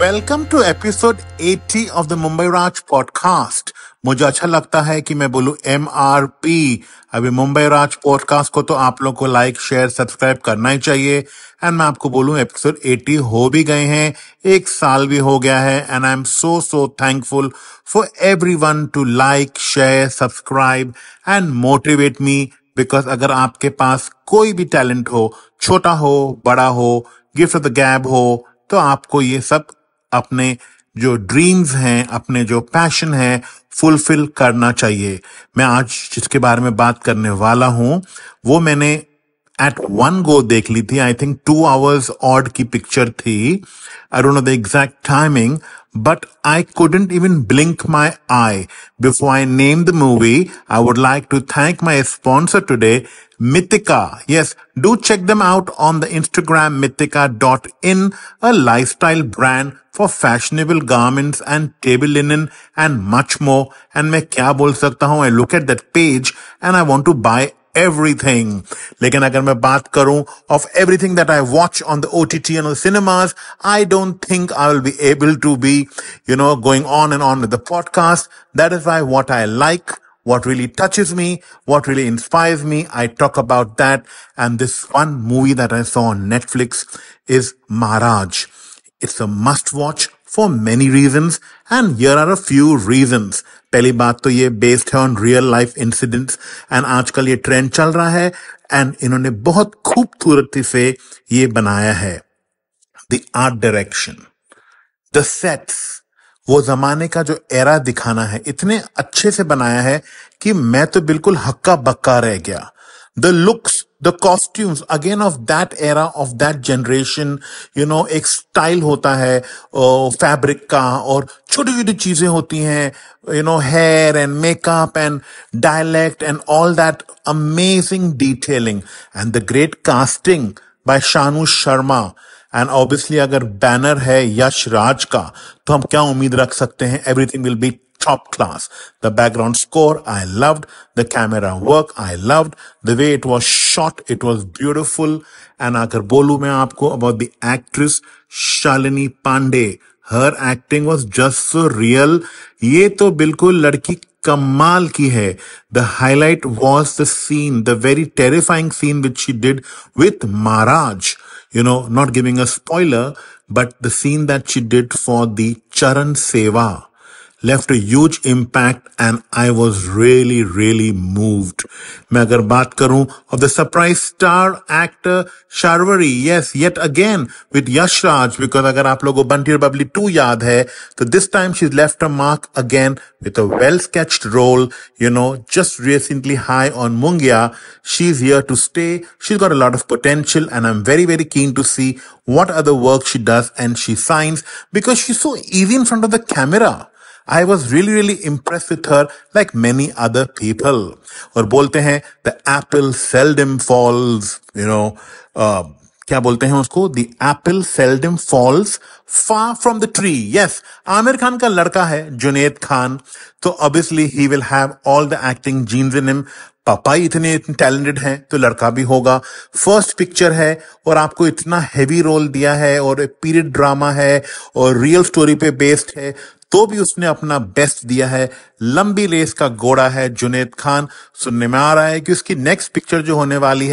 Welcome to episode 80 of the Mumbai Raj podcast. मुझे अच्छा लगता है कि मैं बोलूं MRP। अभी मुंबई राज पॉडकास्ट को तो आप लोग को लाइक शेयर सब्सक्राइब करना ही चाहिए। एंड मैं आपको बोलूं एपिसोड 80 हो भी गए हैं, एक साल भी हो गया है। And I am so thankful for everyone to like share subscribe and motivate me. Because अगर आपके पास कोई भी टैलेंट हो, छोटा हो बड़ा हो, गिफ्ट ऑफ द गैब हो, तो आपको ये सब अपने जो ड्रीम्स हैं, अपने जो पैशन है, फुलफिल करना चाहिए। मैं आज जिसके बारे में बात करने वाला हूं वो मैंने एट वन गो देख ली थी। आई थिंक 2 hours ऑड की पिक्चर थी। I don't know the exact timing, but I couldn't even blink my eye. Before I name the movie, I would like to thank my sponsor today, Mythica. Yes, do check them out on the Instagram mythica.in, a lifestyle brand for fashionable garments and table linen and much more. And मैं क्या बोल सकता हूँ? I look at that page and I want to buy everything. लेकिन अगर मैं बात करूं of everything that I watch on the OTT and the cinemas, I don't think I will be able to be, going on and on with the podcast. That is why what I like, what really touches me, what really inspires me, I talk about that. And this one movie that I saw on Netflix is Maharaj. It's a must watch for many reasons, and here are a few reasons. पहली बात तो ये based है on real life incidents, and आजकल ये trend चल रहा है, एंड इन्होंने बहुत खूबसूरती से ये बनाया है। The art direction, the sets, वो जमाने का जो एरा दिखाना है, इतने अच्छे से बनाया है कि मैं तो बिल्कुल हक्का बक्का रह गया। The looks, the costumes, again of that era, of that generation, एक स्टाइल होता है फैब्रिक का, और छोटी छोटी चीजें होती हैं, hair and makeup and dialect and all that amazing detailing and the great casting by Shanoo Sharma. And obviously अगर बैनर है यश राज का, तो हम क्या उम्मीद रख सकते हैं? Everything will be top class. The background score, I loved. The camera work, I loved. The way it was shot, it was beautiful. And अगर बोलूं मैं आपको about the actress Shalini Pandey, her acting was just so real. ये तो बिल्कुल लड़की कमाल की है। The highlight was the scene, the very terrifying scene which she did with Maharaj. Not giving a spoiler, but the scene that she did for the Charan Seva left a huge impact, and I was really moved. मैं अगर बात करूं of the surprise star actor Sharvari, yes, yet again with Yash Raj, because अगर आप लोगों को Bunty Bubbly 2 याद है, तो this time she's left a mark again with a well-sketched role, just recently high on Mungia. She's here to stay. She's got a lot of potential, and I'm very keen to see what other work she does and she signs, because she's so easy in front of the camera. I was really impressed with her, like many other people. और बोलते हैं the apple seldom falls, क्या बोलते हैं उसको? The apple seldom falls far from the tree. Yes, Aamir Khan का लड़का है जुनैद खान, तो obviously he will have all the acting genes in him. पापा ही इतने टैलेंटेड हैं, तो लड़का भी होगा। फर्स्ट पिक्चर है और आपको इतना हैवी रोल दिया है, और पीरियड ड्रामा है और रियल स्टोरी पे बेस्ड है, तो भी उसने अपना बेस्ट दिया है। लंबी रेस का घोड़ा है जुनैद खान। सुनने में आ रहा है कि उसकी नेक्स्ट पिक्चर जो होने वाली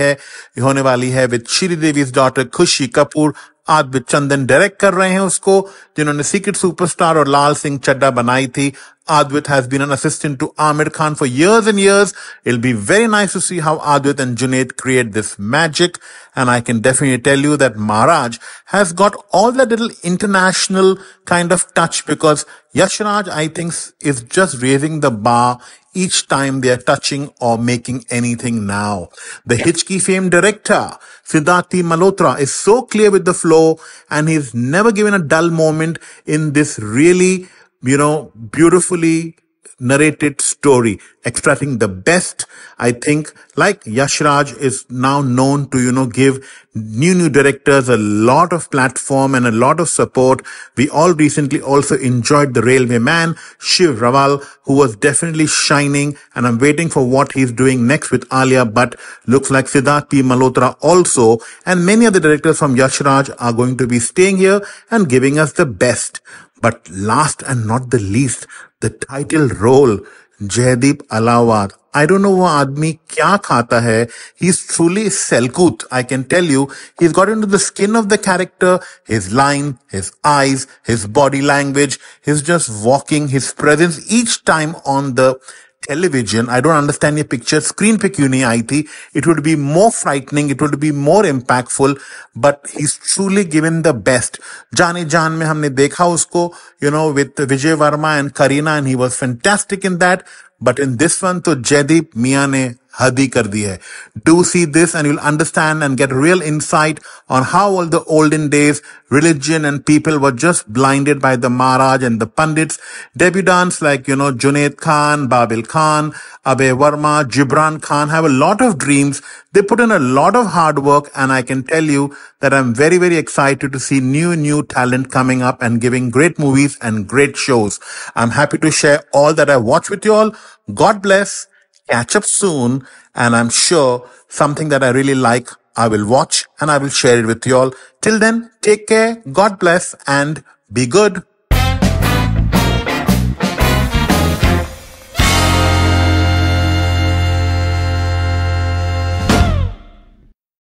है विद श्रीदेवी's डॉटर खुशी कपूर। आदित्य चंदन डायरेक्ट कर रहे हैं उसको, जिन्होंने सीक्रेट सुपरस्टार और लाल सिंह चड्ढा बनाई थी। Advait has been an assistant to Amir Khan for years and years. It'll be very nice to see how Advait and Junaid create this magic. And I can definitely tell you that Maharaj has got all that little international kind of touch, because Yash Raj, I think, is just raising the bar each time they are touching or making anything now. The Hitchki fame director, Siddharthi Malhotra, is so clear with the flow, and he's never given a dull moment in this really beautifully narrated story, extracting the best. I think like Yash Raj is now known to, give new directors a lot of platform and a lot of support. We all recently also enjoyed The Railway Man, Shiv Rawal, who was definitely shining, and I'm waiting for what he's doing next with Alia. But looks like Siddharth P. Malhotra also, and many other directors from Yash Raj are going to be staying here and giving us the best. But last and not the least, the title role, Jaideep Alawad. I don't know वो आदमी क्या खाता है. He's truly Selkut. I can tell you, he's got into the skin of the character, his line, his eyes, his body language, his just walking, his presence each time on the television. I don't understand ये picture screen पे क्यों नहीं आई थी. It would be more frightening, it would be more impactful, but he's truly given the best. जाने जान में हमने देखा उसको, with Vijay Varma and Kareena, and he was fantastic in that. But in this one, तो जयदीप मियां ने हद ही कर दी है. Do see this and you'll understand and get real insight on how all the olden days religion and people were just blinded by the Maharaj and the Pandits. Debutants like, Junaid Khan, Babil Khan, Abhay Verma, Gibran Khan have a lot of dreams. They put in a lot of hard work, and I can tell you that I'm very, very excited to see new talent coming up and giving great movies and great shows. I'm happy to share all that I watch with you all. God bless. Catch up soon, and I'm sure something that I really like, I will watch and I will share it with you all. Till then, take care, God bless, and be good.